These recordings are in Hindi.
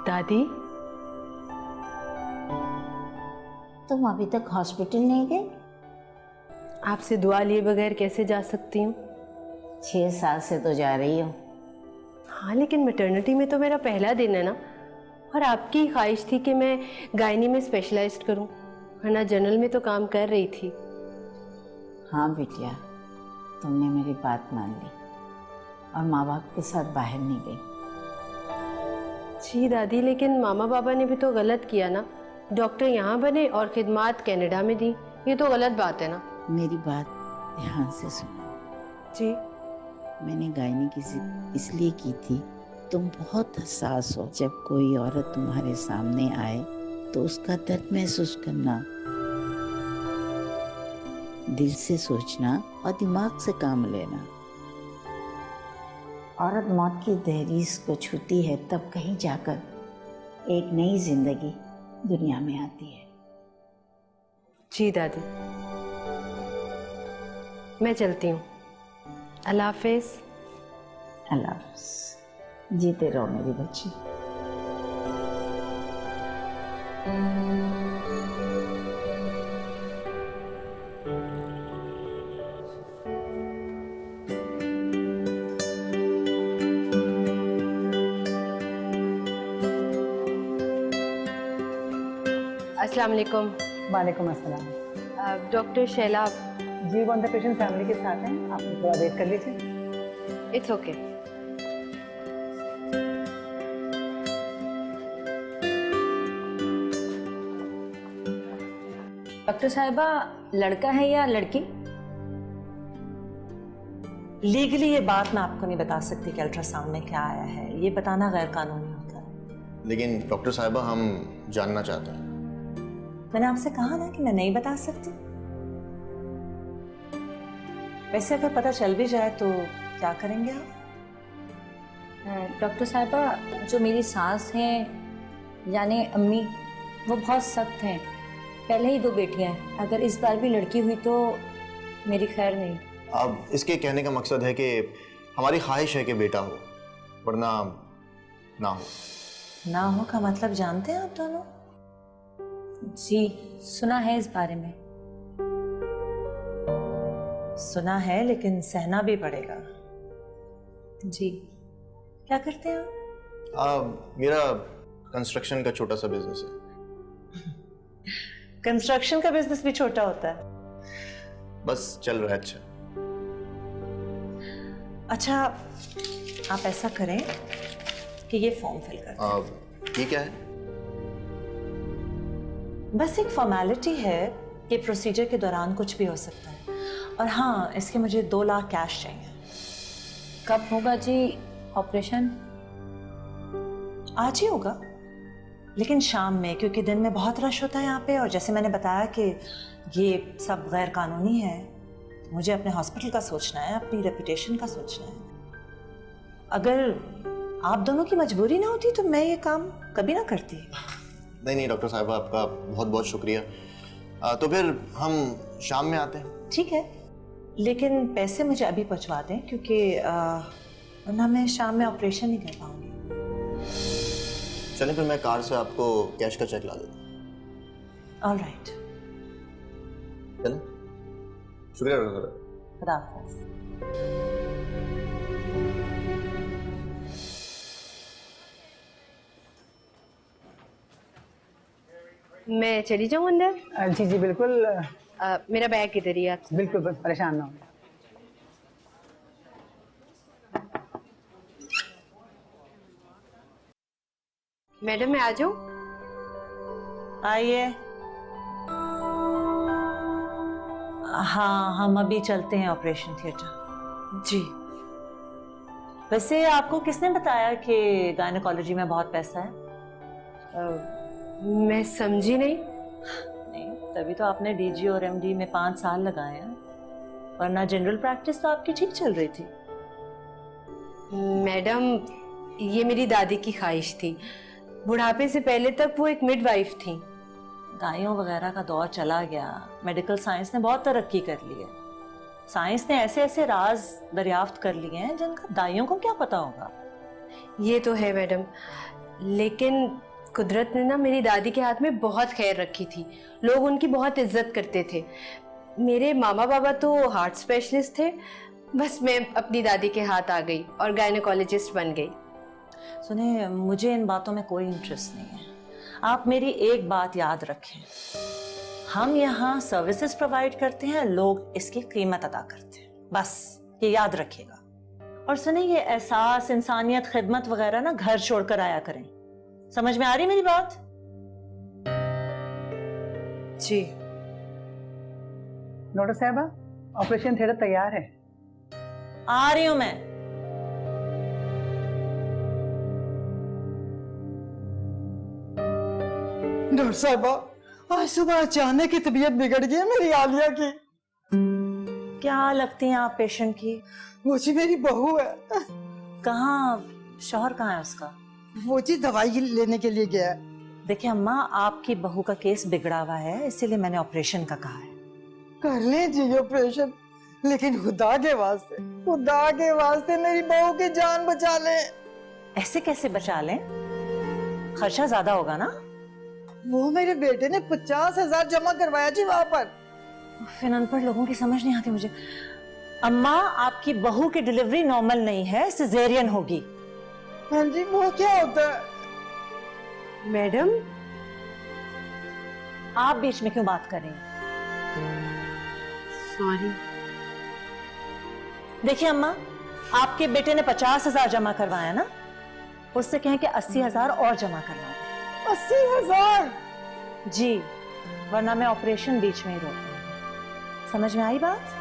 दादी, तुम अभी तक हॉस्पिटल नहीं गए? आपसे दुआ लिए बगैर कैसे जा सकती हूँ? 6 साल से तो जा रही हो। हाँ, लेकिन मैटरनिटी में तो मेरा पहला दिन है ना, और आपकी ख्वाहिश थी कि मैं गायनी में स्पेशलाइज्ड करूँ, वरना जनरल में तो काम कर रही थी। हाँ बिटिया, तुमने मेरी बात मान ली और माँ बाप के साथ बाहर नहीं गई। जी दादी, लेकिन मामा पापा ने भी तो गलत किया ना। डॉक्टर यहाँ बने और खिदमात कनाडा में दी, ये तो गलत बात है ना। मेरी बात ध्यान से सुनो। जी। मैंने गायनी की जिद इसलिए की थी, तुम बहुत हसास हो। जब कोई औरत तुम्हारे सामने आए तो उसका दर्द महसूस करना, दिल से सोचना और दिमाग से काम लेना। औरत मौत की दहलीज को छूती है तब कहीं जाकर एक नई जिंदगी दुनिया में आती है। जी दादी, मैं चलती हूँ। अल्लाह हाफिज। अल्लाह हाफिज। जीते रहो मेरी बच्ची। अस्सलाम वालेकुम। वालेकुम अस्सलाम। डॉक्टर शैला। जी, वो अंदर पेशेंट फैमिली के साथ हैं, आप थोड़ा वेट कर लीजिए। It's okay. डॉक्टर साहिबा, लड़का है या लड़की? लीगली ये बात मैं आपको नहीं बता सकती कि अल्ट्रासाउंड में क्या आया है, ये बताना गैर कानूनी होता है। लेकिन डॉक्टर साहिबा, हम जानना चाहते हैं। मैंने आपसे कहा ना कि मैं नहीं बता सकती। वैसे अगर पता चल भी जाए तो क्या करेंगे आप? डॉक्टर साहिबा, जो मेरी सास हैं यानी अम्मी, वो बहुत सख्त हैं। पहले ही 2 बेटियां हैं, अगर इस बार भी लड़की हुई तो मेरी खैर नहीं। अब इसके कहने का मकसद है कि हमारी ख्वाहिश है कि बेटा हो, वरना ना हो। ना हो का मतलब जानते हैं आप दोनों? जी, सुना है इस बारे में। सुना है, लेकिन सहना भी पड़ेगा। जी। क्या करते हैं आप? मेरा कंस्ट्रक्शन का छोटा सा बिजनेस है। कंस्ट्रक्शन का बिजनेस भी छोटा होता है? बस चल रहा है। अच्छा, आप ऐसा करें कि ये फॉर्म फिल कर दें। ये क्या है? बस एक फॉर्मेलिटी है कि प्रोसीजर के दौरान कुछ भी हो सकता है। और हाँ, इसके मुझे 2 लाख कैश चाहिए। कब होगा जी ऑपरेशन? आज ही होगा, लेकिन शाम में, क्योंकि दिन में बहुत रश होता है यहाँ पे। और जैसे मैंने बताया कि ये सब गैर कानूनी है, तो मुझे अपने हॉस्पिटल का सोचना है, अपनी रेपुटेशन का सोचना है। अगर आप दोनों की मजबूरी ना होती तो मैं ये काम कभी ना करती। नहीं डॉक्टर साहिबा, आपका बहुत बहुत शुक्रिया। तो फिर हम शाम में आते हैं। ठीक है, लेकिन पैसे मुझे अभी पहुंचवा दें, क्योंकि वरना मैं शाम में ऑपरेशन नहीं कर पाऊंगी। चलें, फिर मैं कार से आपको कैश का चेक ला देता हूँ। ऑलराइट। चलें, शुक्रिया डॉक्टर साहब। खुदा हाफिज़। मैं चली जाऊँ अंदर? जी जी बिल्कुल। मेरा बैग किधर ही है? आप बिल्कुल, बस परेशान ना हो। मैडम, मैं आ जाऊँ? आइए। हाँ, हम अभी चलते हैं ऑपरेशन थिएटर। जी। वैसे आपको किसने बताया कि गायनेकोलॉजी में बहुत पैसा है? मैं समझी नहीं। नहीं, तभी तो आपने डीजी और एमडी में 5 साल लगाए हैं, वरना जनरल प्रैक्टिस तो आपकी ठीक चल रही थी। मैडम, ये मेरी दादी की ख्वाहिश थी। बुढ़ापे से पहले तक वो एक मिडवाइफ थी। दाइयों वगैरह का दौर चला गया, मेडिकल साइंस ने बहुत तरक्की कर ली है। साइंस ने ऐसे ऐसे राज दरियाफ्त कर लिए हैं जिनका दाइयों को क्या पता होगा। ये तो है मैडम, लेकिन कुदरत ने ना मेरी दादी के हाथ में बहुत खैर रखी थी। लोग उनकी बहुत इज्जत करते थे। मेरे मामा बाबा तो हार्ट स्पेशलिस्ट थे, बस मैं अपनी दादी के हाथ आ गई और गायनेकोलॉजिस्ट बन गई। सुने, मुझे इन बातों में कोई इंटरेस्ट नहीं है। आप मेरी एक बात याद रखें, हम यहाँ सर्विसेज प्रोवाइड करते हैं, लोग इसकी कीमत अदा करते हैं, बस ये याद रखिएगा। और सुने, ये एहसास, इंसानियत, खिदमत वगैरह ना घर छोड़कर आया करें। समझ में आ रही मेरी बात? जी। डॉक्टर साहबा, ऑपरेशन थिएटर तैयार है। आ रही हूं मैं। डॉक्टर साहबा, आज सुबह अचानक ही तबीयत बिगड़ गई है मेरी आलिया की। क्या लगती हैं आप पेशेंट की? वो जी मेरी बहू है। कहाँ, शौहर कहाँ है उसका? वो जी दवाई लेने के लिए गया है। देखिए अम्मा, आपकी बहू का केस बिगड़ा हुआ है, इसीलिए मैंने ऑपरेशन का कहा है। कर ले जी ऑपरेशन, लेकिन खुदा के वास्ते मेरी बहू की जान बचा ले। ऐसे कैसे बचा लें? खर्चा ज्यादा होगा ना? वो मेरे बेटे ने 50,000 जमा करवाया जी वहां पर। फिर अनपढ़ लोगों की समझ नहीं आती मुझे। अम्मा, आपकी बहू की डिलीवरी नॉर्मल नहीं है, सिजेरियन होगी। हाँ जी, वो क्या होता है? मैडम, आप बीच में क्यों बात कर रही हैं? सॉरी। देखिए अम्मा, आपके बेटे ने 50,000 जमा करवाया ना, उससे कहें कि 80,000 और जमा करवा। 80,000? जी, वरना मैं ऑपरेशन बीच में ही रोक दूंगी। समझ में आई बात?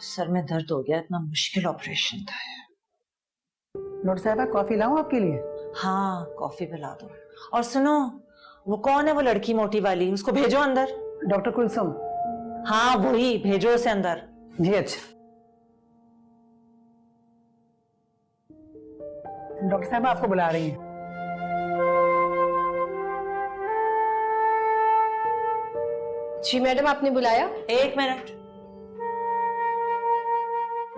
सर में दर्द हो गया, इतना मुश्किल ऑपरेशन था। डॉक्टर साहबा, कॉफी लाऊं आपके लिए? हाँ, कॉफी पिला दो। और सुनो, वो कौन है वो लड़की मोटी वाली, उसको भेजो अंदर। डॉक्टर कुलसुम। हाँ वही, भेजो उसे अंदर। जी अच्छा। डॉक्टर साहबा आपको बुला रही हैं। जी मैडम, आपने बुलाया? एक मिनट।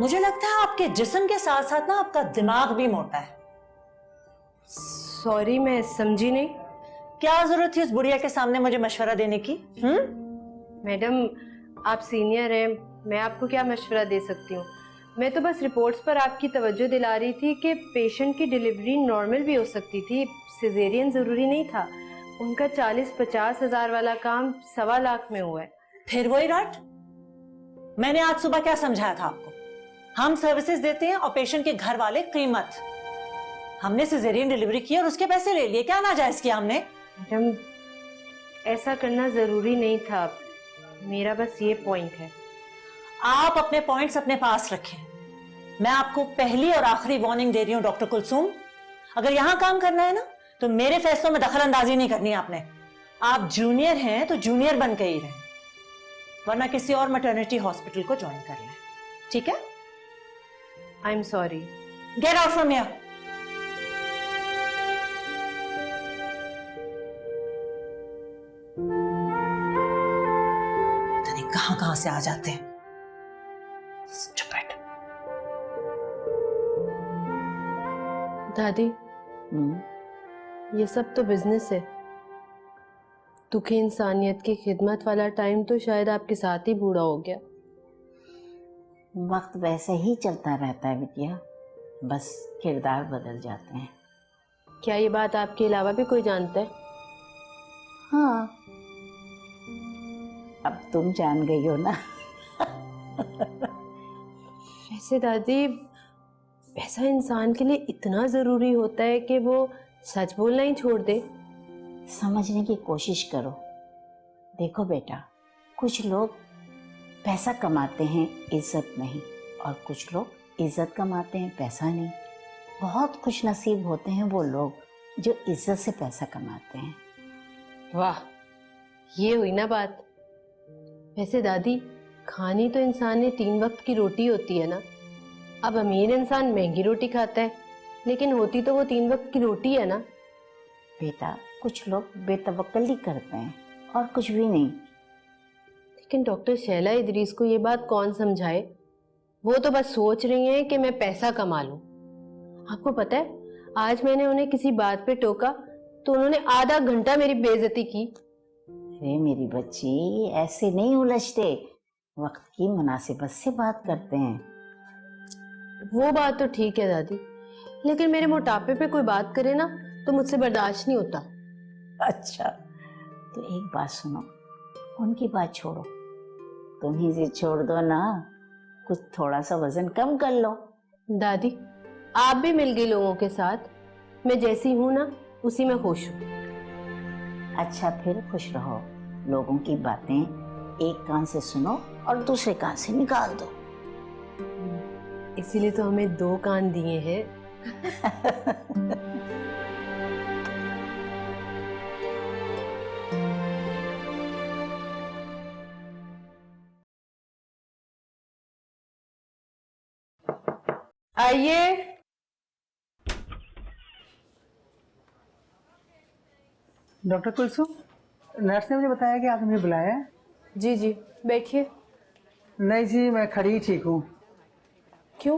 मुझे लगता है आपके जिस्म के साथ साथ ना आपका दिमाग भी मोटा है। सॉरी, मैं समझी नहीं। क्या जरूरत थी उस बुढ़िया के सामने मुझे मशवरा देने की? मैडम, आप सीनियर हैं, मैं आपको क्या मशवरा दे सकती हूँ। मैं तो बस रिपोर्ट्स पर आपकी तवज्जो दिला रही थी कि पेशेंट की डिलीवरी नॉर्मल भी हो सकती थी, सिजेरियन ज़रूरी नहीं था। उनका 40-50 हज़ार वाला काम 1.25 लाख में हुआ है। फिर वही रट। मैंने आज सुबह क्या समझाया था आपको? हम सर्विसेज देते हैं और पेशेंट के घर वाले कीमत। हमने सिजेरियन डिलीवरी की और उसके पैसे ले लिए, क्या नाजायज किया हमने? मैडम, ऐसा करना ज़रूरी नहीं था, मेरा बस ये पॉइंट है। आप अपने पॉइंट्स अपने पास रखें। मैं आपको पहली और आखिरी वार्निंग दे रही हूं डॉक्टर कुलसुम, अगर यहां काम करना है ना तो मेरे फैसलों में दखल अंदाजी नहीं करनी आपने। आप जूनियर हैं तो जूनियर बन के ही रहें, वरना किसी और मैटरनिटी हॉस्पिटल को ज्वाइन कर लें, ठीक है? I am sorry. Get out from here. पता नहीं कहां से आ जाते हैं। Stupid. दादी, ये सब तो बिजनेस है। दुखी इंसानियत की खिदमत वाला टाइम तो शायद आपके साथ ही बूढ़ा हो गया। वक्त वैसे ही चलता रहता है बिटिया, बस किरदार बदल जाते हैं। क्या ये बात आपके अलावा भी कोई जानता है? हाँ, अब तुम जान गई हो ना। वैसे दादी, पैसा इंसान के लिए इतना ज़रूरी होता है कि वो सच बोलना ही छोड़ दे? समझने की कोशिश करो। देखो बेटा, कुछ लोग पैसा कमाते हैं इज्जत नहीं, और कुछ लोग इज्जत कमाते हैं पैसा नहीं। बहुत खुश नसीब होते हैं वो लोग जो इज्जत से पैसा कमाते हैं। वाह, ये हुई ना बात। वैसे दादी, खानी तो इंसान ने 3 वक्त की रोटी होती है ना। अब अमीर इंसान महंगी रोटी खाता है, लेकिन होती तो वो 3 वक्त की रोटी है ना। बेटा कुछ लोग बेतवक्कली करते हैं और कुछ भी नहीं। लेकिन डॉक्टर शैला इदरीस को ये बात कौन समझाए? वो तो बस सोच रही हैं कि मैं पैसा कमा लूं। आपको पता है, आज मैंने उन्हें किसी बात पे टोका तो उन्होंने आधा घंटा मेरी बेइज्जती की। अरे मेरी बच्ची, ऐसे नहीं उलझते, वक्त की मुनासिबत से बात करते हैं। वो बात तो ठीक है दादी, लेकिन मेरे मोटापे पे कोई बात करे ना तो मुझसे बर्दाश्त नहीं होता। अच्छा, तो एक बात सुनो, उनकी बात छोड़ो, तुम ही से छोड़ दो ना, कुछ थोड़ा सा वजन कम कर लो। दादी, आप भी मिल गई लोगों के साथ, मैं जैसी हूं ना उसी में खुश हूँ। अच्छा, फिर खुश रहो। लोगों की बातें एक कान से सुनो और दूसरे कान से निकाल दो। इसीलिए तो हमें 2 कान दिए हैं। आइए। डॉक्टर कुलसुम, नर्स ने मुझे बताया कि आपने मुझे बुलाया है। जी जी, बैठिए। नहीं जी, मैं खड़ी ही ठीक हूँ। क्यों,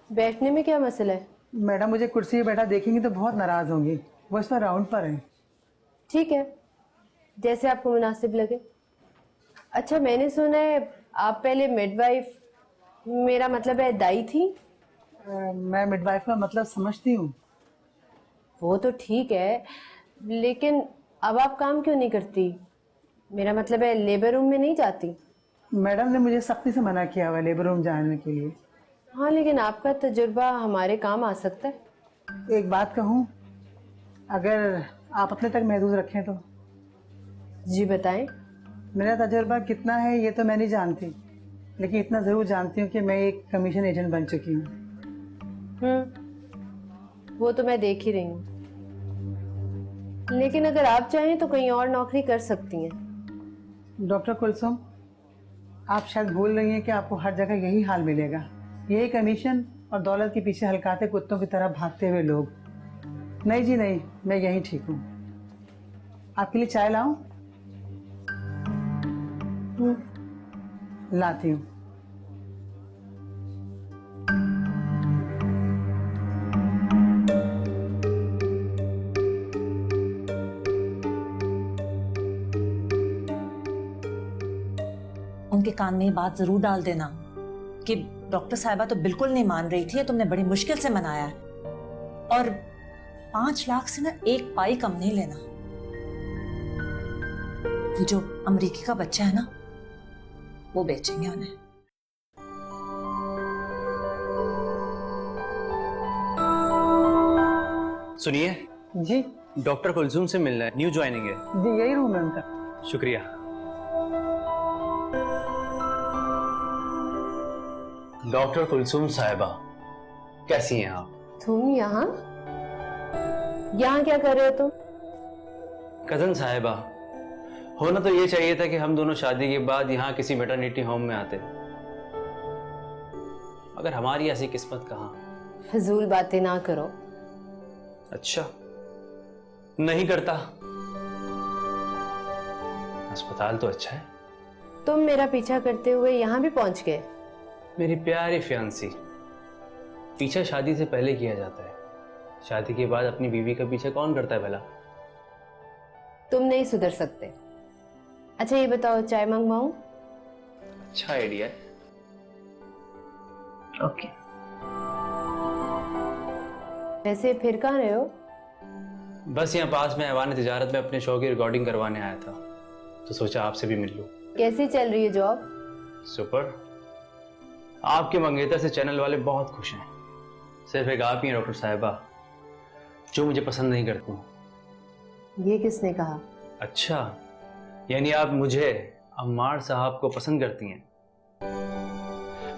बैठने में क्या मसला है? मैडम मुझे कुर्सी पे बैठा देखेंगी तो बहुत नाराज होंगी। वो इस पर राउंड पर है। ठीक है, जैसे आपको मुनासिब लगे। अच्छा, मैंने सुना है आप पहले मिडवाइफ, मेरा मतलब है दाई थी। मैं मिडवाइफ का मतलब समझती हूँ। वो तो ठीक है, लेकिन अब आप काम क्यों नहीं करती? मेरा मतलब है लेबर रूम में नहीं जाती। मैडम ने मुझे सख्ती से मना किया हुआ है लेबर रूम जाने के लिए। हाँ, लेकिन आपका तजुर्बा हमारे काम आ सकता है। एक बात कहूँ, अगर आप अपने तक महदूद रखें तो। जी बताएं। मेरा तजुर्बा कितना है ये तो मैं नहीं जानती, लेकिन इतना ज़रूर जानती हूँ कि मैं एक कमीशन एजेंट बन चुकी हूँ। वो तो मैं देख ही रही हूँ, लेकिन अगर आप चाहें तो कहीं और नौकरी कर सकती हैं। डॉक्टर कुलसुम, आप शायद भूल रही हैं कि आपको हर जगह यही हाल मिलेगा। यही कमीशन और दौलत के पीछे हलकाते कुत्तों की तरह भागते हुए लोग। नहीं जी नहीं, मैं यहीं ठीक हूँ। आपके लिए चाय लाऊं? लाती हूँ। उनके कान में ये बात जरूर डाल देना कि डॉक्टर साहिबा तो बिल्कुल नहीं मान रही थी, तुमने बड़ी मुश्किल से मनाया है, और 5 लाख से ना 1 पाई कम नहीं लेना। वो जो अमेरिकी का बच्चा है ना, वो बेचेंगे उन्हें। सुनिए जी डॉक्टर कुलसुम से मिलना है, न्यू ज्वाइनिंग है। जी, यही रूम है उनका। शुक्रिया। डॉक्टर कुलसुम साहिबा, कैसी हैं आप? तुम यहाँ क्या कर रहे हो तुम? कजन साहिबा, होना तो ये चाहिए था कि हम दोनों शादी के बाद यहाँ किसी मैटरनिटी होम में आते, मगर हमारी ऐसी किस्मत कहाँ। फजूल बातें ना करो। अच्छा, नहीं करता। अस्पताल तो अच्छा है। तुम मेरा पीछा करते हुए यहाँ भी पहुंच गए। मेरी प्यारी फियांसी, पीछा शादी से पहले किया जाता है, शादी के बाद अपनी बीवी का पीछा कौन करता है भला? तुम नहीं सुधर सकते। अच्छा ये बताओ, चाय मंगवाऊं? अच्छा आइडिया है। ओके। वैसे फिर कहाँ रहे हो? बस यहाँ पास में ऐवान तिजारत में अपने शो की रिकॉर्डिंग करवाने आया था, तो सोचा आपसे भी मिल लूं। कैसी चल रही है जॉब? सुपर। आपके मंगेतर से चैनल वाले बहुत खुश हैं। सिर्फ एक आप ही हैं डॉक्टर साहिबा जो मुझे पसंद नहीं करती हूँ। ये किसने कहा? अच्छा, यानी आप मुझे अम्मार साहब को पसंद करती हैं।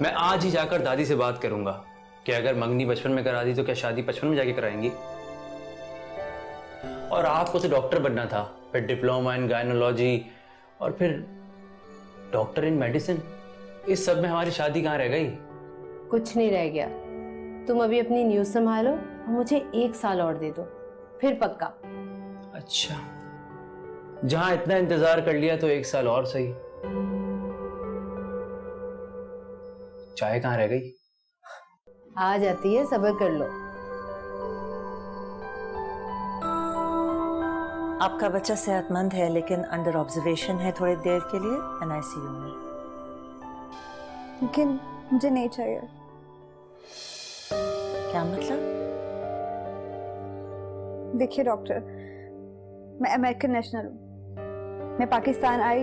मैं आज ही जाकर दादी से बात करूंगा कि अगर मंगनी बचपन में करा दी तो क्या शादी 55 में जाके कराएंगी। और आपको तो डॉक्टर बनना था, फिर डिप्लोमा इन गायनोलॉजी और फिर डॉक्टर इन मेडिसिन। इस सब में हमारी शादी कहाँ रह गई? कुछ नहीं रह गया। तुम अभी अपनी न्यूज़ संभालो और मुझे 1 साल और दे दो, फिर पक्का। अच्छा, जहां इतना इंतजार कर लिया तो 1 साल और सही। चाय कहाँ रह गई? आ जाती है, सब्र कर लो। आपका बच्चा सेहतमंद है लेकिन अंडर ऑब्जर्वेशन है थोड़ी देर के लिए NICU में। लेकिन मुझे नहीं चाहिए। क्या मतलब? देखिए डॉक्टर, मैं अमेरिकन नेशनल हूँ। मैं पाकिस्तान आई,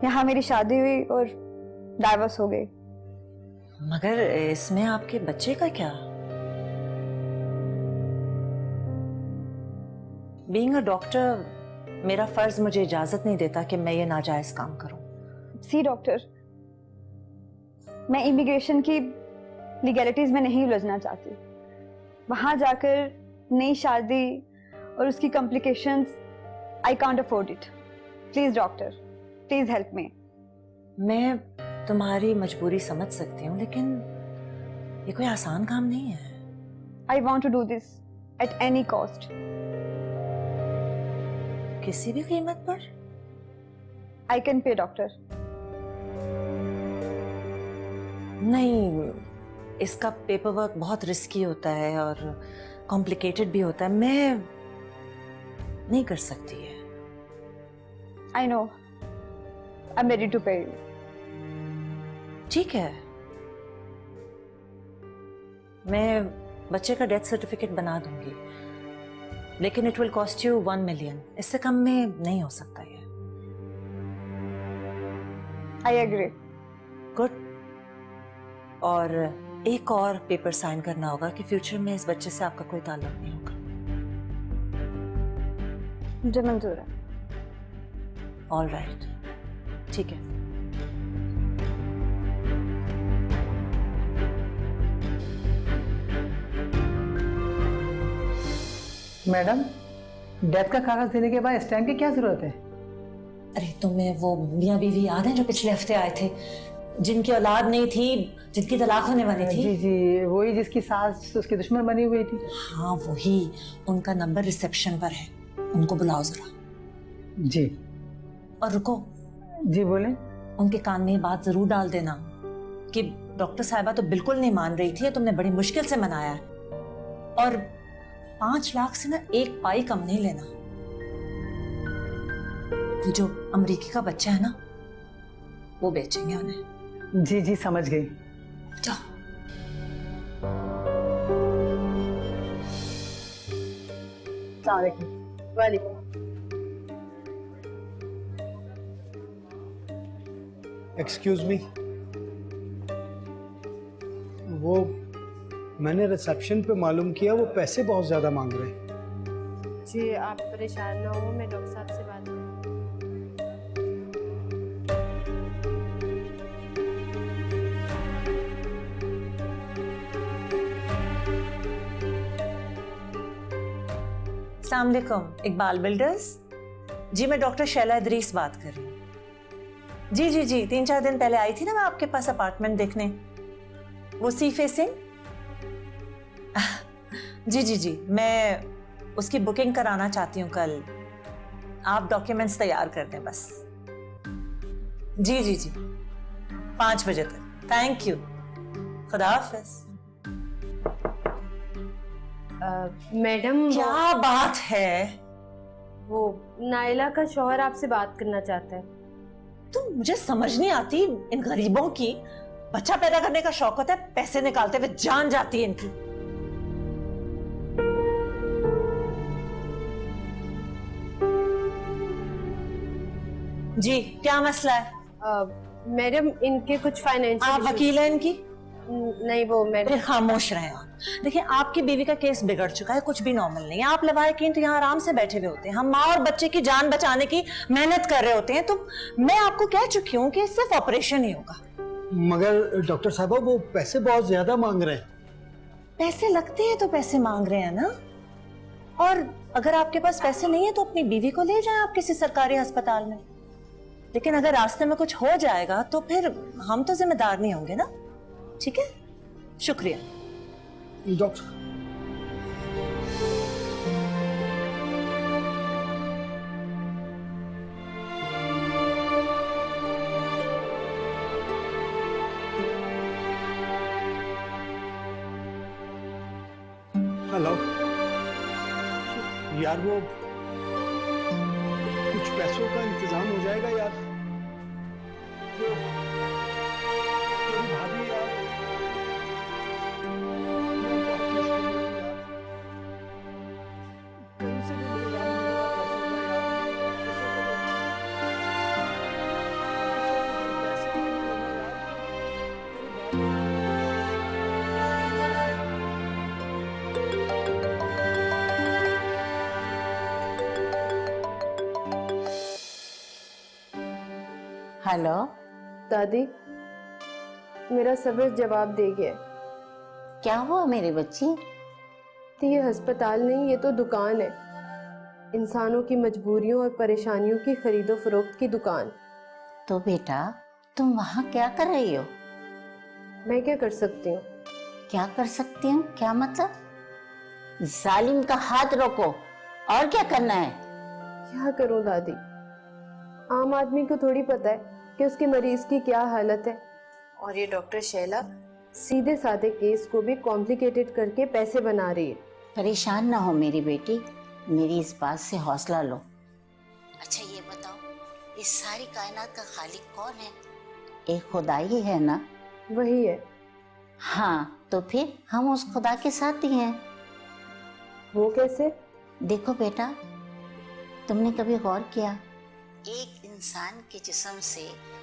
यहाँ मेरी शादी हुई और डाइवोर्स हो गई। मगर इसमें आपके बच्चे का क्या? बीइंग अ डॉक्टर मेरा फर्ज मुझे इजाजत नहीं देता कि मैं ये नाजायज काम करूं। सी डॉक्टर, मैं इमिग्रेशन की लीगैलिटीज में नहीं उलझना चाहती। वहां जाकर नई शादी और उसकी complications, I can't afford it. Please doctor, please help me. मैं तुम्हारी मजबूरी समझ सकती हूँ लेकिन ये कोई आसान काम नहीं है। I want to do this at any cost. किसी भी कीमत पर? I can pay doctor. नहीं, इसका पेपर वर्क बहुत रिस्की होता है और कॉम्प्लिकेटेड भी होता है। मैं नहीं कर सकती है। I know, I am ready to pay you. ठीक है, मैं बच्चे का डेथ सर्टिफिकेट बना दूंगी लेकिन it will cost you 1 million. इससे कम में नहीं हो सकता ये। I agree. गुड। और एक और पेपर साइन करना होगा कि फ्यूचर में इस बच्चे से आपका कोई ताल्लुक नहीं होगा। मुझे मंजूर है। ऑल राइट, ठीक है। मैडम, डेथ का कागज देने के बाद स्टैम्प की क्या जरूरत है? अरे तुम्हें वो मियां बीवी याद है जो पिछले हफ्ते आए थे, जिनकी औलाद नहीं थी, जिनकी तलाक होने वाली थी? जी जी, वही जिसकी सास उसकी दुश्मन बनी हुई थी। हाँ वही। उनका नंबर रिसेप्शन पर है, उनको बुलाओ जरा। जी। और रुको, जी बोले। उनके कान में ये बात जरूर डाल देना कि डॉक्टर साहिबा तो बिल्कुल नहीं मान रही थी, तुमने बड़ी मुश्किल से मनाया है और 5 लाख से ना 1 पाई कम नहीं लेना। वो जो अमरीकी का बच्चा है ना, वो बेचेंगे उन्हें। जी जी, समझ गई। जाओ। वालेकुम। एक्सक्यूज मी, वो मैंने रिसेप्शन पे मालूम किया वो पैसे बहुत ज़्यादा मांग रहे हैं। जी आप परेशान ना हो, मैं डॉक्टर साहब से बात करूँ। अस्सलाम वालेकुम, इकबाल बिल्डर्स। जी मैं डॉक्टर शैला इदरीस बात कर रही हूँ। जी जी जी, 3-4 दिन पहले आई थी ना मैं आपके पास अपार्टमेंट देखने, वो सी फेसिंग। जी जी जी, मैं उसकी बुकिंग कराना चाहती हूँ कल। आप डॉक्यूमेंट्स तैयार कर दें बस। जी जी जी, 5 बजे तक। थैंक यू, खुदा हाफिज। मैडम, क्या बात है? वो नाइला का शौहर आपसे बात करना चाहता है। तुम, मुझे समझ नहीं आती, इन गरीबों की बच्चा पैदा करने का शौक होता है, पैसे निकालते हुए जान जाती है इनकी। जी क्या मसला है? मैडम, इनके कुछ फाइनेंशियल। आप वकील हैं इनकी? नहीं, वो मैडम। फिर खामोश रहे आप। देखिए आपकी बीवी का केस बिगड़ चुका है, कुछ भी नॉर्मल नहीं है। आप लवाहिकीन तो यहाँ आराम से बैठे हुए होते हैं, हम माँ और बच्चे की जान बचाने की मेहनत कर रहे होते हैं। तो मैं आपको कह चुकी हूँ कि सिर्फ ऑपरेशन ही होगा। मगर डॉक्टर साहब वो पैसे बहुत ज़्यादा मांग रहे हैं। पैसे लगते हैं तो पैसे मांग रहे हैं ना। और अगर आपके पास पैसे नहीं है तो अपनी बीवी को ले जाएं आप किसी सरकारी अस्पताल में। लेकिन अगर रास्ते में कुछ हो जाएगा तो फिर हम तो जिम्मेदार नहीं होंगे ना। ठीक है, शुक्रिया। डॉक्टर यार वो कुछ पैसों का इंतजाम हो जाएगा यार। वो तेरी भाभी यार, मैं बहुत मुश्किल में हूँ यार। कहीं से भी मुझे पैसों का यार, पैसों का पैसे नहीं देना यार। तेरी भाभी हेलो। दादी, मेरा सब्र जवाब दे गया। क्या हुआ मेरी बच्ची? तो ये अस्पताल नहीं, ये तो दुकान है। इंसानों की मजबूरियों और परेशानियों की खरीदो फरोख्त की दुकान। तो बेटा तुम वहाँ क्या कर रही हो? मैं क्या कर सकती हूँ? क्या कर सकती हूँ? क्या मतलब? जालिम का हाथ रोको। और क्या करना है? क्या करूँ दादी, आम आदमी को थोड़ी पता है कि उसके मरीज की क्या हालत है। और ये डॉक्टर शैला सीधे साधे केस को भी कॉम्प्लिकेटेड करके पैसे बना रही है। परेशान ना हो मेरी बेटी, मेरी इस बात से हौसला लो। अच्छा ये बताओ, इस सारी कायनात का खालिक कौन है? एक खुदा ही है ना? वही है। हाँ, तो फिर हम उस खुदा के साथ ही हैं। वो कैसे? देखो बेटा, तुमने कभी गौर किया, एक इंसान के जिस्म से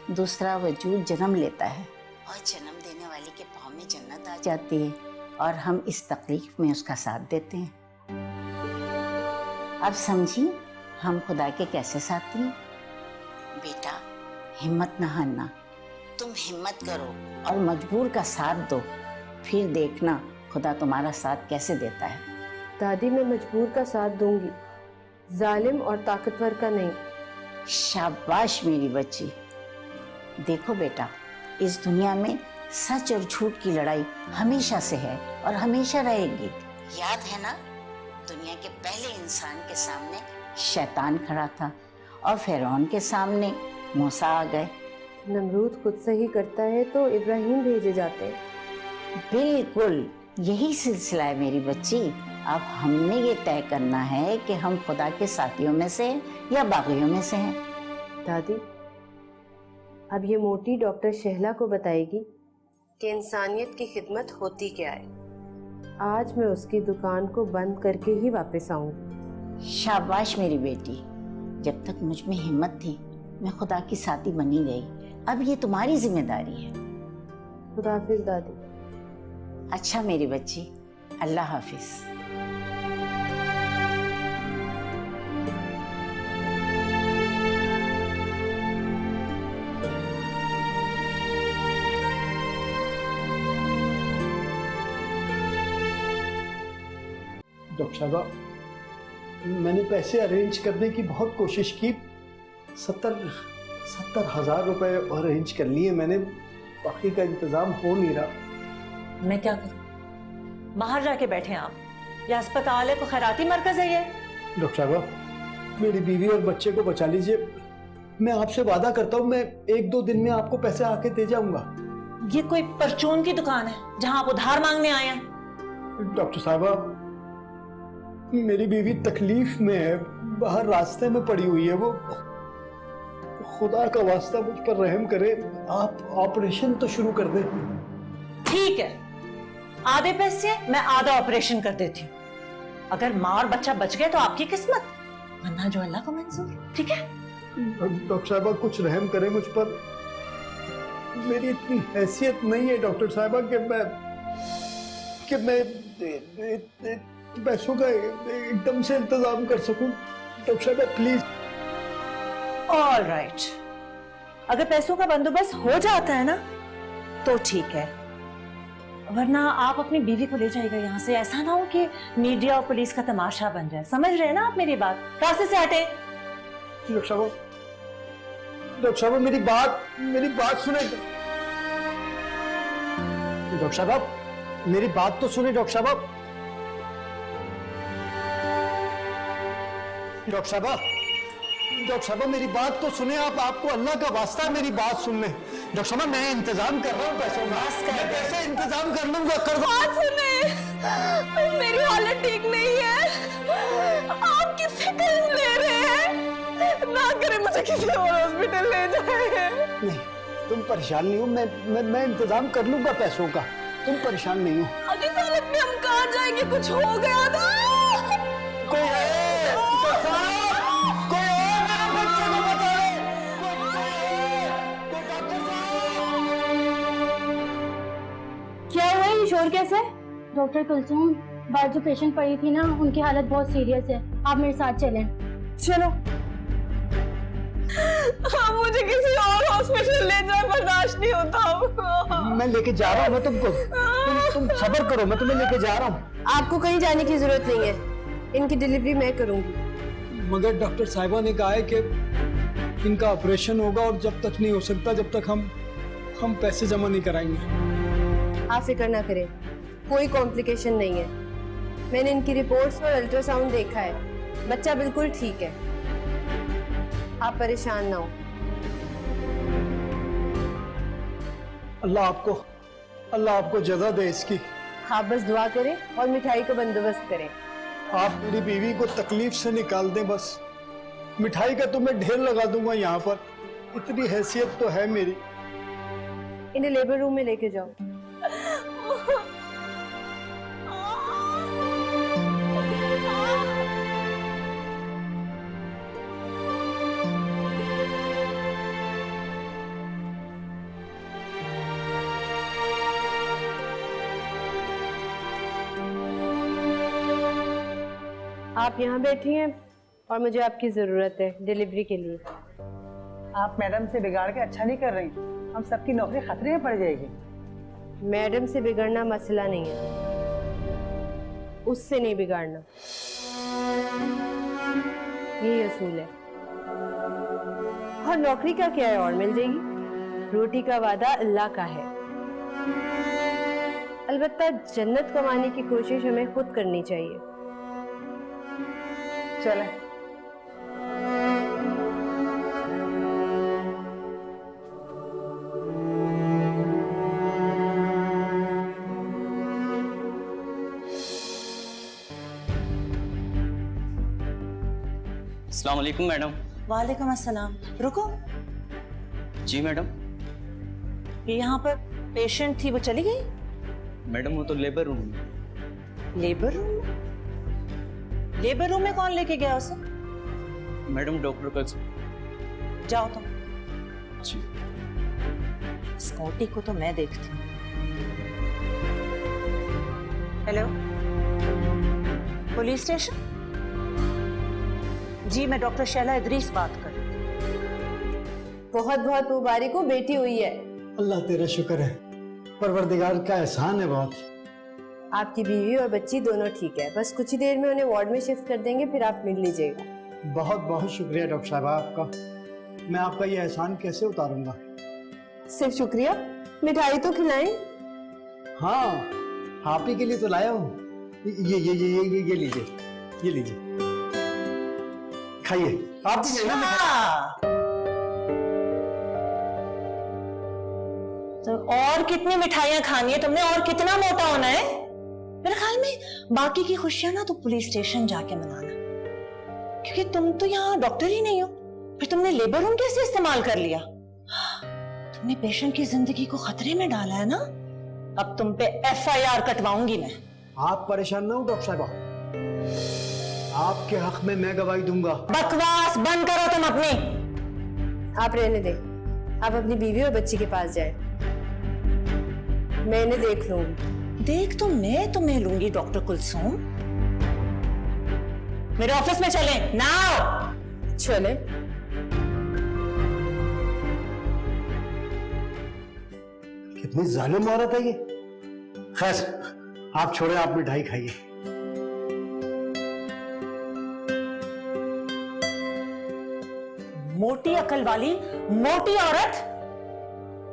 दूसरा वजूद जन्म लेता है और जन्म देने वाले के पाँव में जन्नत आ जाती है और हम इस तकलीफ में उसका साथ देते हैं। अब समझी हम खुदा के कैसे साथी हैं? बेटा हिम्मत न हारना, तुम हिम्मत करो और मजबूर का साथ दो, फिर देखना खुदा तुम्हारा साथ कैसे देता है। दादी मैं मजबूर का साथ दूंगी, जालिम और ताकतवर का नहीं। शाबाश मेरी बच्ची। देखो बेटा, इस दुनिया में सच और झूठ की लड़ाई हमेशा से है और हमेशा रहेगी। याद है ना, दुनिया के पहले इंसान के सामने शैतान खड़ा था और फिरौन के सामने मूसा आ गए। नमरूद खुद से ही करता है तो इब्राहिम भेजे जाते हैं। बिल्कुल यही सिलसिला है मेरी बच्ची। अब हमने ये तय करना है कि हम खुदा के साथियों में से हैं या बागियों में से हैं। दादी अब ये मोटी डॉक्टर शहला को बताएगी कि इंसानियत की खिदमत होती क्या है। आज मैं उसकी दुकान को बंद करके ही वापस आऊंगी। शाबाश मेरी बेटी, जब तक मुझ में हिम्मत थी मैं खुदा की साथी बनी रही। अब ये तुम्हारी जिम्मेदारी है। खुदा हाफिज दादी। अच्छा मेरी बच्ची, अल्लाह हाफिज। डॉक्टर साहबा, मैंने पैसे अरेंज करने की बहुत कोशिश की। 70,000 रुपए अरेंज कर लिए मैंने, बाकी का इंतजाम हो नहीं रहा। मैं क्या करूं? बाहर जाके बैठे आप, या अस्पताल है, को खैराती मरकज है ये। डॉक्टर साहबा, मेरी बीवी और बच्चे को बचा लीजिए। मैं आपसे वादा करता हूँ, मैं 1-2 दिन में आपको पैसे आके दे जाऊंगा। ये कोई परचून की दुकान है जहां आप उधार मांगने आए हैं? डॉक्टर साहबा, मेरी बीवी तकलीफ में है, बाहर रास्ते में पड़ी हुई है। वो खुदा का वास्ता मुझ पर रहम करे, आप ऑपरेशन तो शुरू कर दें। ठीक है, आधे पैसे मैं आधा ऑपरेशन कर देती हूँ। अगर माँ और बच्चा बच गए तो आपकी किस्मत, वरना जो अल्लाह को मंजूर। ठीक है डॉक्टर साहबा, कुछ रहम करें मुझ पर। मेरी इतनी हैसियत नहीं है डॉक्टर साहबा कि मैं पैसों का एकदम से इंतजाम कर सकूं। डॉक्टर साहबा प्लीज। ऑल राइट, अगर पैसों का बंदोबस्त हो जाता है ना तो ठीक है, वरना आप अपनी बीवी को ले जाइएगा यहाँ से। ऐसा ना हो कि मीडिया और पुलिस का तमाशा बन जाए। समझ रहे हैं ना आप मेरी बात? रास्ते से हटे। डॉक्टर साहब मेरी बात सुने। डॉक्टर साहब मेरी बात तो सुने। डॉक्टर साहब मेरी बात तो सुने आप। आपको अल्लाह का वास्ता है, मेरी बात सुन ले। डॉक्टर साहब मैं इंतजाम कर रहा हूँ पैसों का, मैं पैसे इंतजाम कर लूंगा। बात सुने, मेरी हालत ठीक नहीं है। आप मुझे किसी और हॉस्पिटल ले जाए। नहीं, तुम परेशान नहीं हो, मैं इंतजाम कर लूंगा पैसों का, तुम परेशान नहीं हो। अभी हालत में हम कहाँ जाएंगे, कुछ हो गया था। कोई है, डॉक्टर साहब, कोई है, मेरे बच्चे को बचाओ, कोई डॉक्टर साहब। क्या हुआ, ये शोर कैसे? डॉक्टर कुलसुम, बाहर जो पेशेंट पड़ी थी ना, उनकी हालत बहुत सीरियस है, आप मेरे साथ चलें। चलो। हाँ, मुझे किसी और हॉस्पिटल ले जाए, बर्दाश्त नहीं होता। मैं लेके जा रहा हूँ मैं तुमको, तुम सब्र करो, मैं तुम्हें लेके जा रहा हूँ। आपको कहीं जाने की जरूरत नहीं है, इनकी डिलीवरी मैं करूंगी। मगर डॉक्टर साहिबा ने कहा है कि इनका ऑपरेशन होगा और जब तक नहीं हो सकता, जब तक हम पैसे जमा नहीं कराएंगे। आप फिक्र ना करें, कोई कॉम्प्लिकेशन नहीं है। मैंने इनकी रिपोर्ट्स और अल्ट्रासाउंड देखा है, बच्चा बिल्कुल ठीक है, आप परेशान ना हो। अल्लाह आपको जज़ा दे इसकी। आप बस दुआ करें और मिठाई का बंदोबस्त करें। आप मेरी बीवी को तकलीफ से निकाल दें बस। मिठाई का तो मैं ढेर लगा दूंगा यहाँ पर, इतनी हैसियत तो है मेरी। इन्हें लेबर रूम में लेके जाओ। आप यहाँ बैठी हैं और मुझे आपकी ज़रूरत है डिलीवरी के लिए। आप मैडम से बिगाड़ के अच्छा नहीं कर रही, हम सबकी नौकरी खतरे में पड़ जाएगी। मैडम से बिगड़ना मसला नहीं है, उससे नहीं बिगाड़ना, यही असूल है। और नौकरी का क्या है, और मिल जाएगी। रोटी का वादा अल्लाह का है। अलबत्ता जन्नत कमाने की कोशिश हमें खुद करनी चाहिए। चले। अस्सलाम वालेकुम मैडम। वालेकुम अस्सलाम। रुको, जी मैडम। ये यहाँ पर पेशेंट थी, वो चली गई? मैडम वो तो लेबर रूम में। लेबर रूम में? लेबर रूम में कौन लेके गया उसे? मैडम डॉक्टर का। जाओ तुम। जी। स्कॉटी को तो मैं देखती हूँ। Hello, police station? जी, मैं डॉक्टर शैला इदरीस बात कर रही हूँ। बहुत बहुत मुबारक हो, बेटी हुई है। अल्लाह तेरा शुक्र है, परवरदिगार का एहसान है बहुत। आपकी बीवी और बच्ची दोनों ठीक है, बस कुछ ही देर में उन्हें वार्ड में शिफ्ट कर देंगे, फिर आप मिल लीजिएगा। बहुत बहुत शुक्रिया डॉक्टर साहब आपका, मैं आपका ये एहसान कैसे उतारूंगा। सिर्फ शुक्रिया, मिठाई तो खिलाएं। हाँ, आप ही के लिए तो लाया हूँ। ये लीजिए, ये लीजिए, खाइए। आप भी लेना मिठाई। तो और कितनी मिठाइयाँ खानी है तुमने, और कितना मोटा होना है? मेरे ख्याल में बाकी की खुशियां ना तो पुलिस स्टेशन जाके मनाना, क्योंकि तुम तो यहाँ डॉक्टर ही नहीं हो। फिर तुमने लेबर रूम कैसे इस्तेमाल कर लिया? तुमने पेशेंट की जिंदगी को खतरे में डाला है ना। अब तुम पे FIR कटवाऊंगी मैं। आप परेशान ना हो डॉक्टर साहब, आपके हक में मैं गवाही दूंगा। बकवास बंद करो तुम अपनी। आप रहने दें, आप अपनी बीवी और बच्ची के पास जाएं, मैं इन्हें देख लूंगी। देख तो मैं तुम्हें लूंगी डॉक्टर कुलसुम। मेरे ऑफिस में चलें नाउ। चले। कितनी जालिम औरत है ये। खैर, आप छोड़े, आप मिठाई खाइए। मोटी अकल वाली मोटी औरत,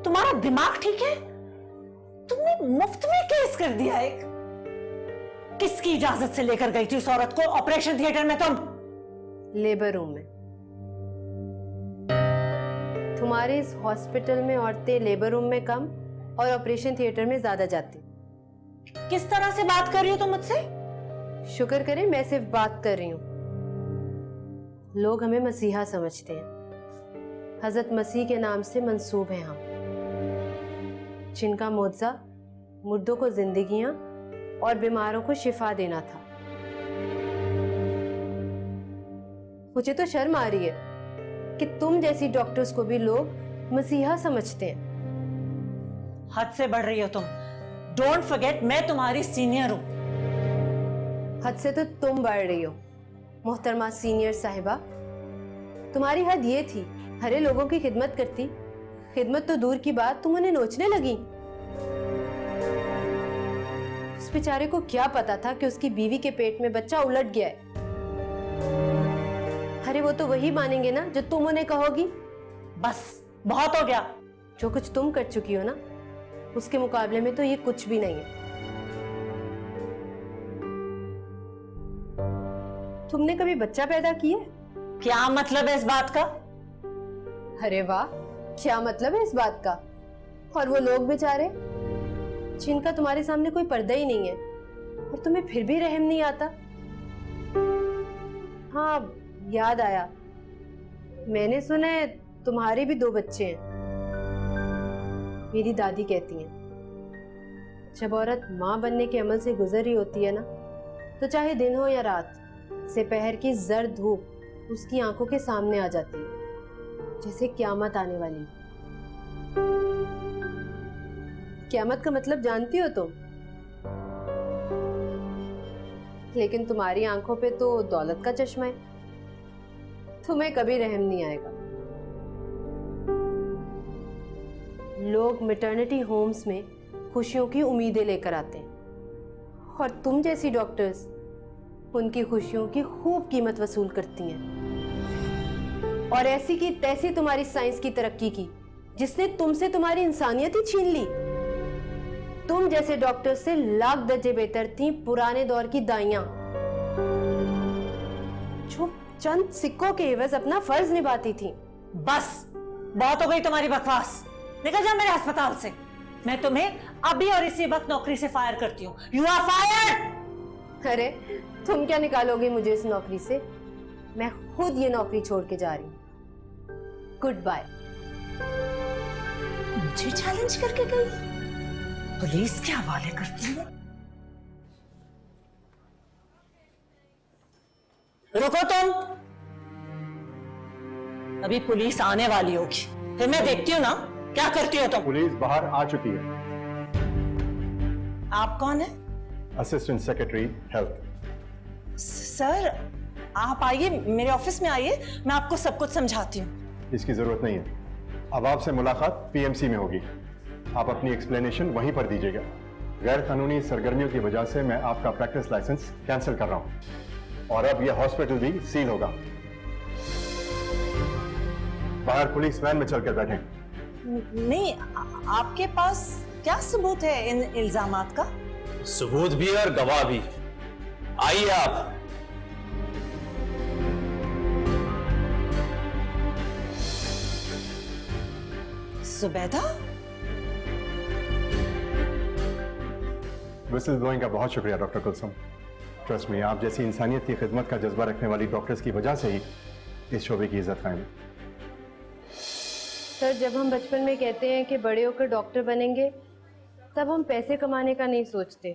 तुम्हारा दिमाग ठीक है? तुमने मुफ्त में केस कर दिया एक। किसकी इजाजत से लेकर गई थी उस औरत को ऑपरेशन थिएटर में तुम? लेबर रूम में। तुम्हारे इस हॉस्पिटल में औरतें लेबर रूम में कम और ऑपरेशन थिएटर में ज्यादा जाती। किस तरह से बात कर रही हो तुम मुझसे? शुक्र करें मैं सिर्फ बात कर रही हूँ। लोग हमें मसीहा समझते हैं, हजरत मसीह के नाम से मंसूब हैं हम, जिनका मुआवजा मुर्दों को जिंदगियां और बीमारों को शिफा देना था। मुझे तो शर्म आ रही है कि तुम जैसी डॉक्टर्स को भी लोग मसीहा समझते हैं। हद से बढ़ रही हो तुम। डोंट फॉरगेट, मैं तुम्हारी सीनियर हूं। हद से तो तुम बढ़ रही हो मोहतरमा सीनियर साहिबा। तुम्हारी हद ये थी, हरे लोगों की खिदमत करती, खिदमत तो दूर की बात, तुम उन्हें नोचने लगी। उस बेचारे को क्या पता था कि उसकी बीवी के पेट में बच्चा उलट गया है। अरे वो तो वही मानेंगे ना जो तुम उन्हें कहोगी। बस बहुत हो गया। जो कुछ तुम कर चुकी हो ना, उसके मुकाबले में तो ये कुछ भी नहीं है। तुमने कभी बच्चा पैदा किया? क्या मतलब है इस बात का? अरे वाह, क्या मतलब है इस बात का? और वो लोग बेचारे जिनका तुम्हारे सामने कोई पर्दा ही नहीं है, और तुम्हें फिर भी रहम नहीं आता। हाँ, याद आया, मैंने सुना है तुम्हारे भी 2 बच्चे हैं। मेरी दादी कहती हैं, जब औरत माँ बनने के अमल से गुजर रही होती है ना, तो चाहे दिन हो या रात, दोपहर की जर्द धूप उसकी आंखों के सामने आ जाती है, जैसे क्यामत आने वाली। क्यामत का मतलब जानती हो तुम? लेकिन तुम्हारी आंखों पे तो दौलत का चश्मा है, तुम्हें कभी रहम नहीं आएगा। लोग मैटरनिटी होम्स में खुशियों की उम्मीदें लेकर आते हैं, और तुम जैसी डॉक्टर्स उनकी खुशियों की खूब कीमत वसूल करती हैं। और ऐसी की तैसी तुम्हारी साइंस की तरक्की की, जिसने तुमसे तुम्हारी इंसानियत ही छीन ली। तुम जैसे डॉक्टर से लाख दर्जे बेहतर थी पुराने दौर की दाइयां, जो चंद सिक्कों के एवज अपना फर्ज निभाती थी। बस बहुत हो गई तुम्हारी बकवास। निकल जा मेरे अस्पताल से। मैं तुम्हें अभी और इसी वक्त नौकरी से फायर करती हूँ। You are fired. अरे तुम क्या निकालोगे मुझे इस नौकरी से? मैं खुद ये नौकरी छोड़ के जा रही हूँ। Good bye. मुझे चैलेंज करके गई, पुलिस के हवाले करती है। रुको तुम, अभी पुलिस आने वाली होगी, फिर मैं देखती हूँ ना क्या करती हो तुम। पुलिस बाहर आ चुकी है। आप कौन है? Assistant secretary health. सर आप आइए, मेरे ऑफिस में आइए, मैं आपको सब कुछ समझाती हूँ। इसकी जरूरत नहीं है। अब आपसे मुलाकात पीएमसी में होगी। आप अपनी एक्सप्लेनेशन वहीं पर दीजिएगा। गैर कानूनी सरगर्मियों की वजह से मैं आपका प्रैक्टिस लाइसेंस कैंसिल कर रहा हूं, और अब यह हॉस्पिटल भी सील होगा। बाहर पुलिस वैन में चलकर बैठे। नहीं, आपके पास क्या सबूत है इन इल्जामात का? सबूत भी और गवाह भी। आइए आप। सुबैदा, विसिल ब्लोइंग का बहुत शुक्रिया डॉक्टर कुलसुम। ट्रस्ट मी, आप जैसी इंसानियत की खिदमत का जज्बा रखने वाली डॉक्टर्स की वजह से ही इस शोबे की इज्जत कायम है। सर, जब हम बचपन में कहते हैं कि बड़े होकर डॉक्टर बनेंगे, तब हम पैसे कमाने का नहीं सोचते,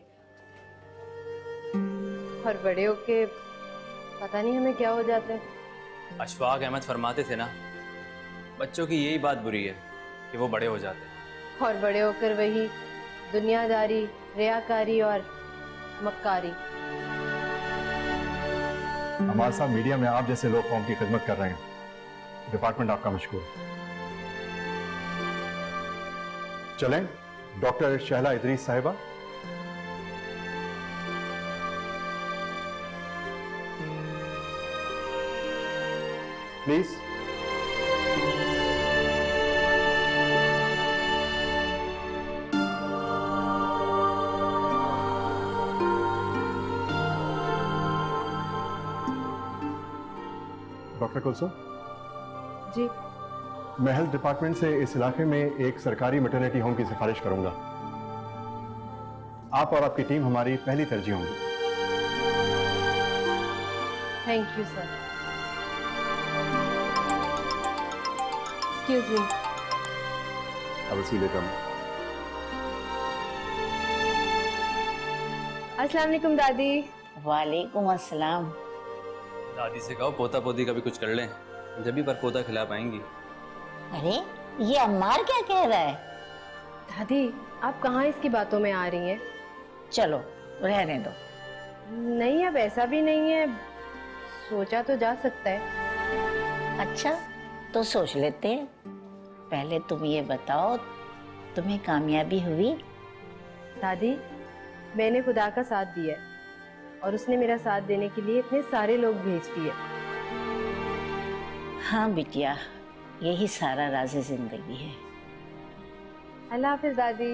और बड़े होके पता नहीं हमें क्या हो जाता है। अशफाक अहमद फरमाते थे ना, बच्चों की यही बात बुरी है कि वो बड़े हो जाते हैं, और बड़े होकर वही दुनियादारी, रियाकारी और मक्कारी। हमारे साथ मीडिया में आप जैसे लोग कौम की खिदमत कर रहे हैं। डिपार्टमेंट आपका मशकूर है। चलें, डॉक्टर शहला इदरीस साहिबा। प्लीज। डॉक्टर कुलसुम जी, मैं हेल्थ डिपार्टमेंट से इस इलाके में एक सरकारी मैटरनिटी होम की सिफारिश करूंगा। आप और आपकी टीम हमारी पहली तरजीह होंगी। Thank you sir. Excuse me. I will see you later. अस्सलाम वालेकुम दादी। वालेकुम अस्सलाम। दादी से कहो पोता पोती का भी कुछ कर लें, जब भी पर पोता खिला पाएंगी। अरे ये अम्मार क्या कह रहा है? दादी आप कहाँ इसकी बातों में आ रही हैं? चलो रहने दो। नहीं अब ऐसा भी नहीं है, सोचा तो जा सकता है। अच्छा तो सोच लेते हैं। पहले तुम ये बताओ, तुम्हें कामयाबी हुई? दादी मैंने खुदा का साथ दिया है और उसने मेरा साथ देने के लिए इतने सारे लोग भेज दिए। हाँ बिटिया, यही सारा राज़ जिंदगी है। अल्लाह हाफिज दादी।